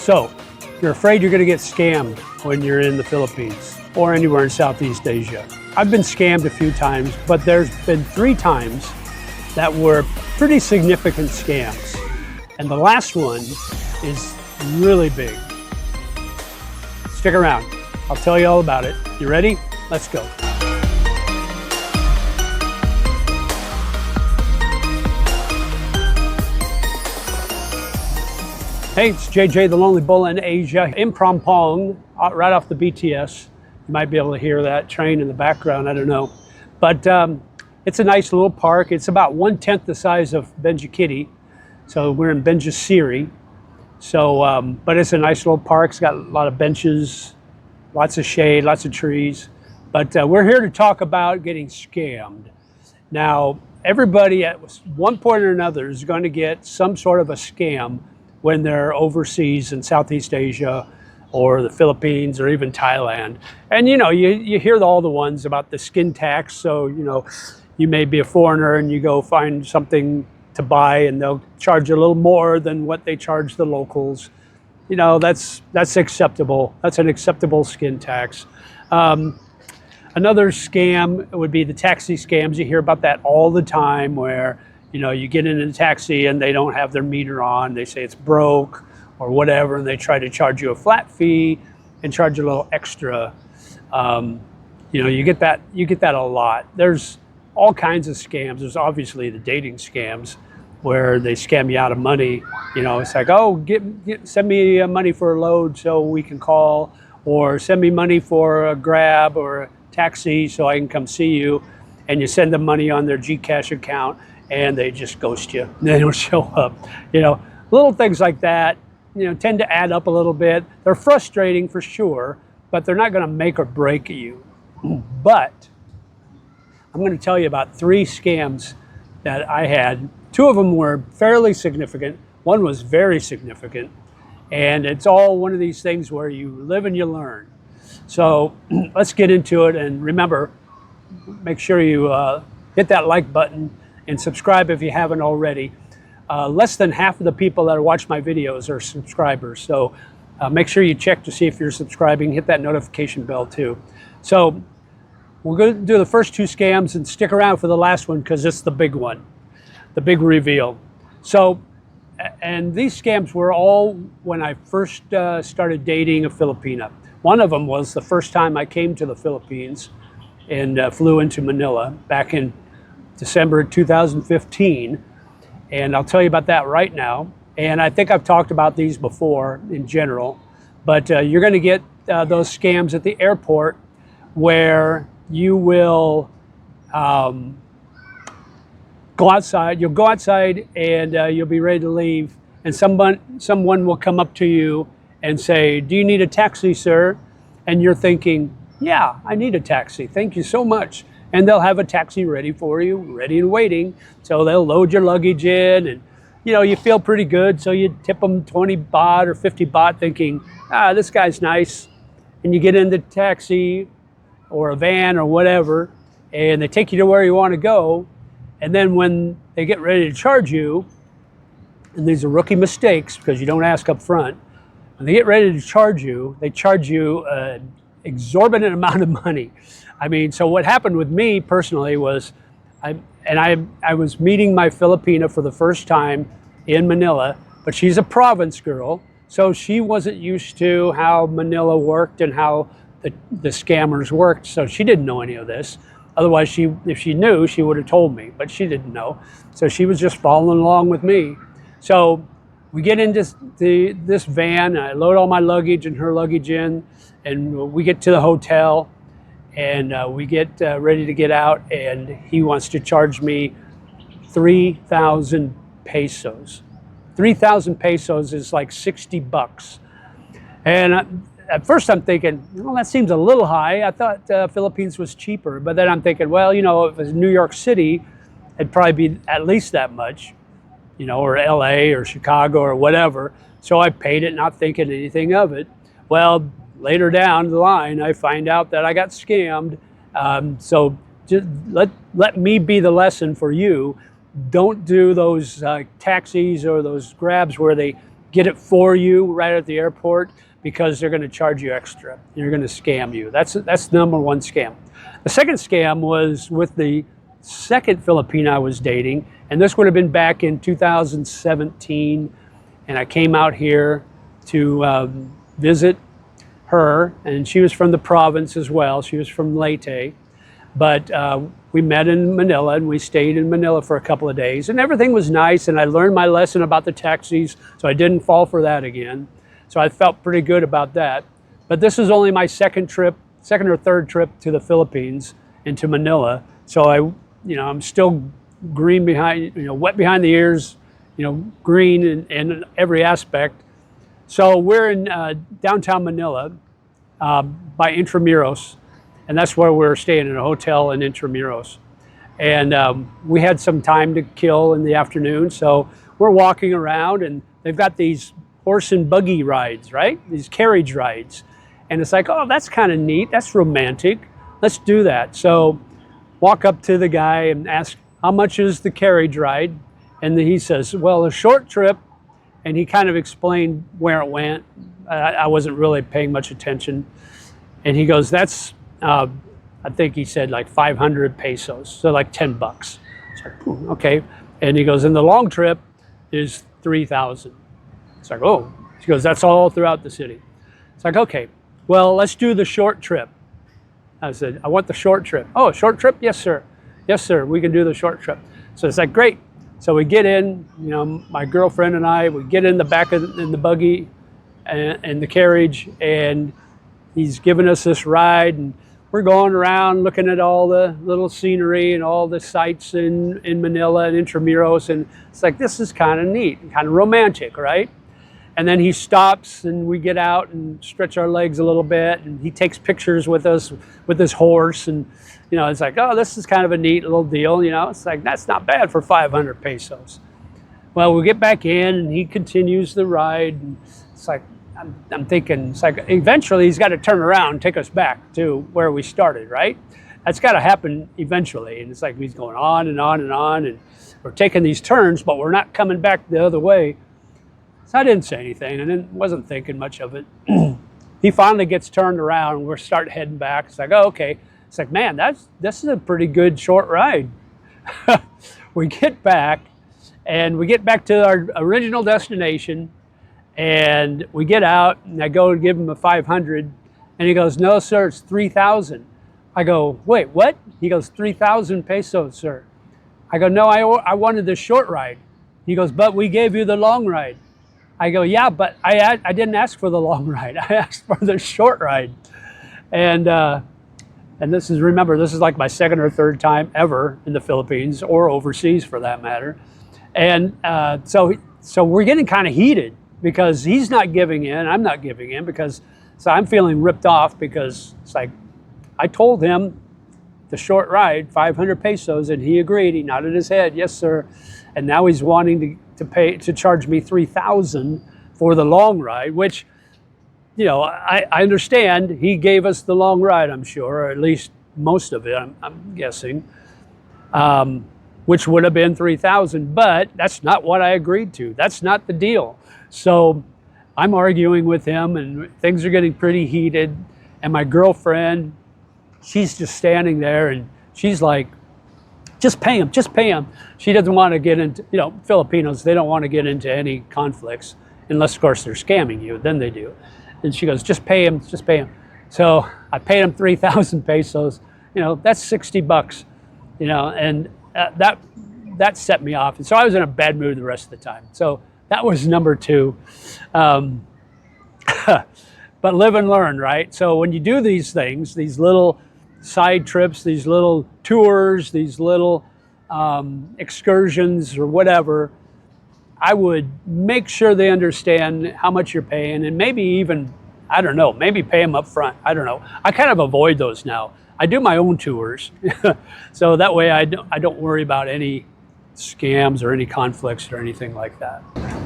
So, if you're afraid you're going to get scammed when you're in the Philippines or anywhere in Southeast Asia. I've been scammed a few times, but there's been 3 times that were pretty significant scams. And the last one is really big. Stick around. I'll tell you all about it. You ready? Let's go. Hey, it's JJ, the Lonely Bull in Asia, in Prompong, right off the BTS. You might be able to hear that train in the background, I don't know. But it's a nice little park. It's about 1/10 the size of Benjikiti. So we're in Benjisiri. So, but it's a nice little park. It's got a lot of benches, lots of shade, lots of trees. But we're here to talk about getting scammed. Now, everybody at one point or another is going to get some sort of a scam when they're overseas in Southeast Asia or the Philippines or even Thailand. And you know, you hear all the ones about the skin tax. So, you know, you may be a foreigner and you go find something to buy and they'll charge you a little more than what they charge the locals. You know, that's acceptable. That's an acceptable skin tax. Another scam would be the taxi scams. You hear about that all the time where, you know, you get in a taxi and they don't have their meter on. They say it's broke or whatever, and they try to charge you a flat fee and charge you a little extra. You know, you get that a lot. There's all kinds of scams. There's obviously the dating scams where they scam you out of money. You know, it's like, oh, send me money for a load so we can call, or send me money for a Grab or a taxi so I can come see you. And you send them money on their Gcash account and they just ghost you. They don't show up. You know, little things like that, you know, tend to add up a little bit. They're frustrating for sure, but they're not going to make or break you. But I'm going to tell you about 3 scams that I had. 2 of them were fairly significant. One was very significant. And it's all one of these things where you live and you learn. So let's get into it. And remember, make sure you hit that like button and subscribe if you haven't already. Less than half of the people that watch my videos are subscribers. So make sure you check to see if you're subscribing. Hit that notification bell too. So we're going to do the first 2 scams and stick around for the last one because it's the big one, the big reveal. So, and these scams were all when I first started dating a Filipina. One of them was the first time I came to the Philippines and flew into Manila back in December 2015. And I'll tell you about that right now. And I think I've talked about these before in general, but you're going to get those scams at the airport where you will go outside. You'll go outside and you'll be ready to leave. And someone will come up to you and say, "Do you need a taxi, sir?" And you're thinking, "Yeah, I need a taxi. Thank you so much." And they'll have a taxi ready for you, ready and waiting. So they'll load your luggage in and, you know, you feel pretty good. So you tip them 20 baht or 50 baht thinking, this guy's nice. And you get in the taxi or a van or whatever, and they take you to where you want to go. And then when they get ready to charge you, and these are rookie mistakes because you don't ask up front, when they get ready to charge you, they charge you an exorbitant amount of money. I mean, so what happened with me personally was, I was meeting my Filipina for the first time in Manila, but she's a province girl, so she wasn't used to how Manila worked and how the scammers worked, so she didn't know any of this. Otherwise, if she knew, she would have told me, but she didn't know. So she was just following along with me. So we get into this van, and I load all my luggage and her luggage in, and we get to the hotel. And we get ready to get out, and he wants to charge me 3,000 pesos. 3,000 pesos is like 60 bucks. And at first I'm thinking, well, that seems a little high. I thought Philippines was cheaper. But then I'm thinking, well, you know, if it was New York City, it'd probably be at least that much, you know, or LA or Chicago or whatever. So I paid it, not thinking anything of it. Well, later down the line, I find out that I got scammed. So just let me be the lesson for you. Don't do those taxis or those grabs where they get it for you right at the airport because they're going to charge you extra. They're going to scam you. That's the number one scam. The second scam was with the second Filipina I was dating, and this would have been back in 2017, and I came out here to visit her, and she was from the province as well. She was from Leyte, but we met in Manila, and we stayed in Manila for a couple of days, and everything was nice, and I learned my lesson about the taxis, so I didn't fall for that again. So I felt pretty good about that. But this is only my second or third trip to the Philippines and to Manila. So I'm still green behind, wet behind the ears, green in every aspect. So we're in downtown Manila by Intramuros, and that's where we're staying in a hotel in Intramuros. And we had some time to kill in the afternoon, so we're walking around, and they've got these horse and buggy rides, right? These carriage rides. And it's like, oh, that's kind of neat. That's romantic. Let's do that. So walk up to the guy and ask, how much is the carriage ride? And then he says, well, a short trip. And he kind of explained where it went. I wasn't really paying much attention. And he goes, that's, I think he said like 500 pesos. So like 10 bucks. It's like, okay. And he goes, and the long trip is 3,000. It's like, oh, he goes, that's all throughout the city. It's like, okay, well, let's do the short trip. I said, I want the short trip. Oh, short trip? Yes, sir. Yes, sir, we can do the short trip. So it's like, great. So we get in, my girlfriend and I, we get in the back in the buggy and the carriage, and he's giving us this ride, and we're going around looking at all the little scenery and all the sights in Manila and Intramuros, and it's like, this is kind of neat, kind of romantic, right? And then he stops, and we get out and stretch our legs a little bit, and he takes pictures with us with his horse, and it's like, oh, this is kind of a neat little deal. It's like, that's not bad for 500 pesos. Well, we get back in, and he continues the ride, and it's like, I'm thinking, it's like, eventually he's got to turn around and take us back to where we started, right? That's got to happen eventually. And it's like, he's going on and on and on, and we're taking these turns, but we're not coming back the other way. So I didn't say anything, and then wasn't thinking much of it. He finally gets turned around, and we're starting heading back. It's like, oh, okay. It's like, man, this is a pretty good short ride. We get back, and we get back to our original destination, and we get out, and I go to give him a 500, and he goes, no, sir, it's 3,000. I go, wait, what? He goes, 3,000 pesos, sir. I go, no, I wanted the short ride. He goes, but we gave you the long ride. I go, yeah, but I didn't ask for the long ride. I asked for the short ride. And this is like my second or third time ever in the Philippines, or overseas for that matter. And so we're getting kind of heated because he's not giving in, I'm not giving in, so I'm feeling ripped off because it's like, I told him the short ride, 500 pesos, and he agreed. He nodded his head, yes, sir. And now he's wanting to charge me 3,000 for the long ride, which, I understand. He gave us the long ride, I'm sure, or at least most of it, I'm guessing, which would have been 3,000, but that's not what I agreed to. That's not the deal. So I'm arguing with him, and things are getting pretty heated, and my girlfriend, she's just standing there, and she's like, just pay him, just pay him. She doesn't want to get into, Filipinos, they don't want to get into any conflicts unless, of course, they're scamming you, then they do. And she goes, just pay him, just pay him. So I paid him 3,000 pesos, that's 60 bucks, and that set me off. And so I was in a bad mood the rest of the time. So that was number two. But live and learn, right? So when you do these things, these little side trips, these little tours, these little excursions or whatever, I would make sure they understand how much you're paying, and maybe even, I don't know, maybe pay them up front. I don't know. I kind of avoid those now. I do my own tours. So that way I don't worry about any scams or any conflicts or anything like that.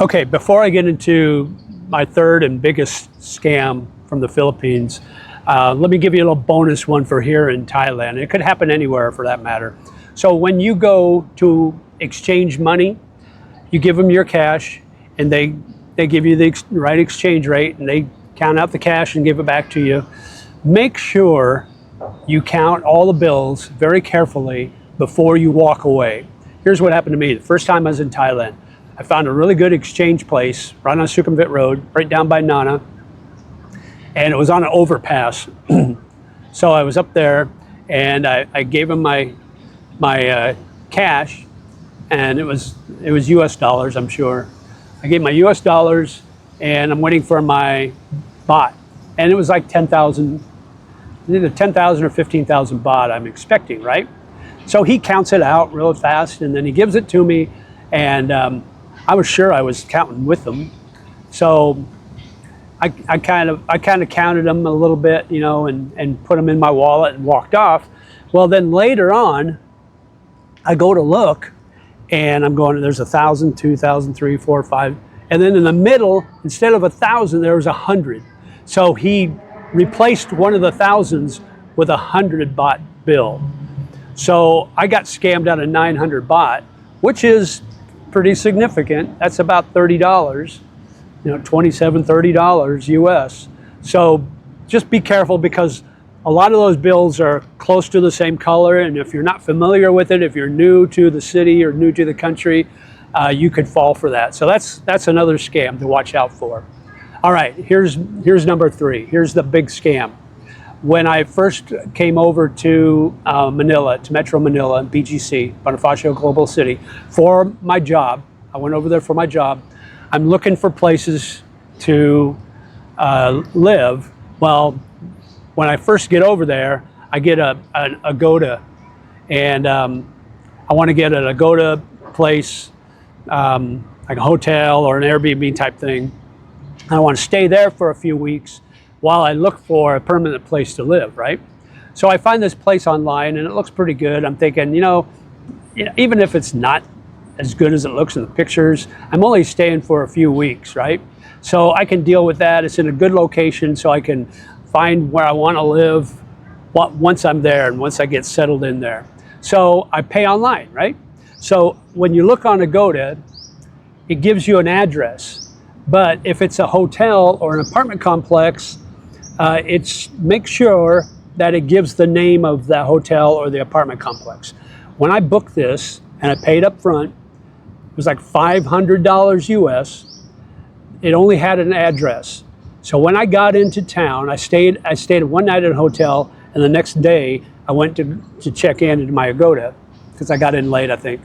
Okay, before I get into my third and biggest scam from the Philippines, let me give you a little bonus one for here in Thailand. It could happen anywhere for that matter. So when you go to exchange money, you give them your cash, and they they give you the right exchange rate and they count out the cash and give it back to you. Make sure you count all the bills very carefully before you walk away. Here's what happened to me the first time I was in Thailand. I found a really good exchange place right on Sukhumvit Road, right down by Nana, and it was on an overpass. So I was up there and I gave him my cash, and it was US dollars, I'm sure. I gave my US dollars and I'm waiting for my baht, and it was like 10,000, either 10,000 or 15,000 baht I'm expecting, right? So he counts it out real fast and then he gives it to me, and I was sure I was counting with them. So I kind of counted them a little bit, you know, and put them in my wallet and walked off. Well, then later on, I go to look, and I'm going, there's 1,000, 2,000, 3, 4, 5, and then in the middle, instead of 1,000, there was 100. So he replaced one of the thousands with 100 baht bill. So I got scammed out of 900 baht, which is pretty significant. That's about $30, you know, $27, $30 US. So just be careful, because a lot of those bills are close to the same color, and if you're not familiar with it, if you're new to the city or new to the country, you could fall for that. So that's another scam to watch out for. All right, here's number 3. Here's the big scam. When I first came over to Manila, to Metro Manila, BGC, Bonifacio Global City, for my job, I went over there for my job. I'm looking for places to live. Well, when I first get over there, I get a Agoda, and I want to get an Agoda place, like a hotel or an Airbnb type thing. I want to stay there for a few weeks while I look for a permanent place to live, right? So I find this place online and it looks pretty good. I'm thinking, you know, even if it's not as good as it looks in the pictures, I'm only staying for a few weeks, right? So I can deal with that. It's in a good location, so I can find where I want to live once I'm there and once I get settled in there. So I pay online, right? So when you look on Agoda, it gives you an address. But if it's a hotel or an apartment complex, make sure that it gives the name of the hotel or the apartment complex. When I booked this and I paid up front, it was like $500 US. It only had an address. So when I got into town, I stayed one night at a hotel, and the next day I went to check into my Agoda, because I got in late, I think.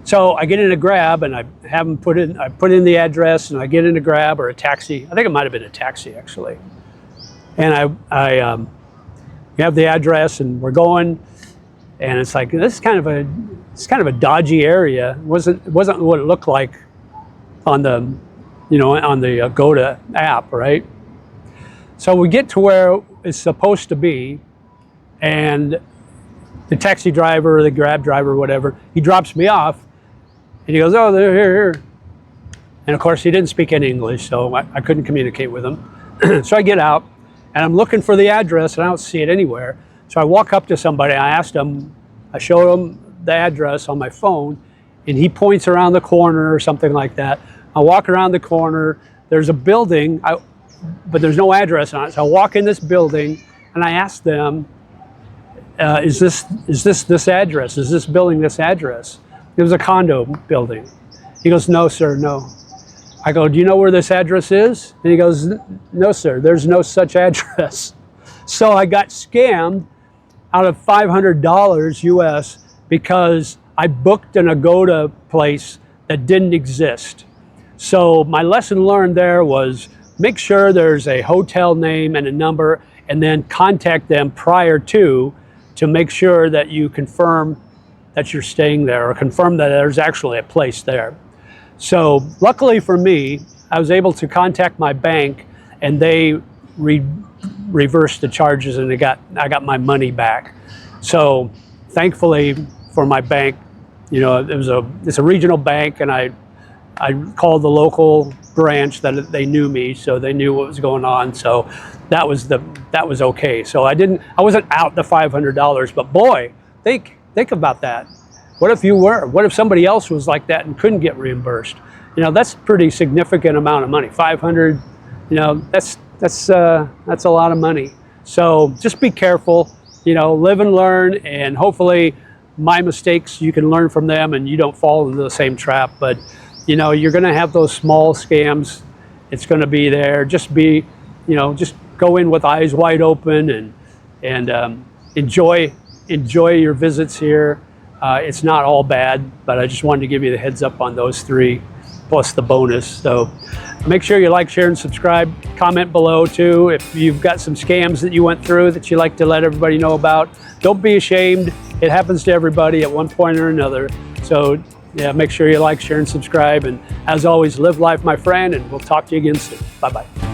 So I get in a Grab, and I put in the address, and I get in a Grab or a taxi. I think it might have been a taxi, actually. And I have the address, and we're going, and it's like, this is kind of a dodgy area. It wasn't what it looked like on the Agoda app, right? So we get to where it's supposed to be, and the taxi driver or the Grab driver or whatever, he drops me off, and he goes, oh, they're here. And of course, he didn't speak any English, so I couldn't communicate with him. So I get out, and I'm looking for the address, and I don't see it anywhere. So I walk up to somebody, I showed him the address on my phone, and he points around the corner or something like that. I walk around the corner, there's a building, but there's no address on it. So I walk in this building, and I ask them, is this address? Is this building this address? It was a condo building. He goes, no, sir, no. I go, do you know where this address is? And he goes, no, sir, there's no such address. So I got scammed out of $500 US because I booked an Agoda place that didn't exist. So my lesson learned there was, make sure there's a hotel name and a number, and then contact them prior to make sure that you confirm that you're staying there, or confirm that there's actually a place there. So luckily for me, I was able to contact my bank, and they reversed the charges, and I got my money back. So thankfully for my bank, you know, it's a regional bank, and I called the local branch that they knew me, so they knew what was going on. So that was okay. So I wasn't out the $500, but boy, think about that. What if you were? What if somebody else was like that and couldn't get reimbursed? you know, that's a pretty significant amount of money. 500, you know, that's a lot of money. So just be careful, you know, live and learn, and hopefully my mistakes, you can learn from them and you don't fall into the same trap. But you know, you're going to have those small scams. It's going to be there. Just be, you know, just go in with eyes wide open and enjoy your visits here. It's not all bad, but I just wanted to give you the heads up on those three, plus the bonus. So make sure you like, share, and subscribe. Comment below too if you've got some scams that you went through that you like to let everybody know about. Don't be ashamed. It happens to everybody at one point or another. So yeah, make sure you like, share, and subscribe. And as always, live life, my friend, and we'll talk to you again soon. Bye-bye.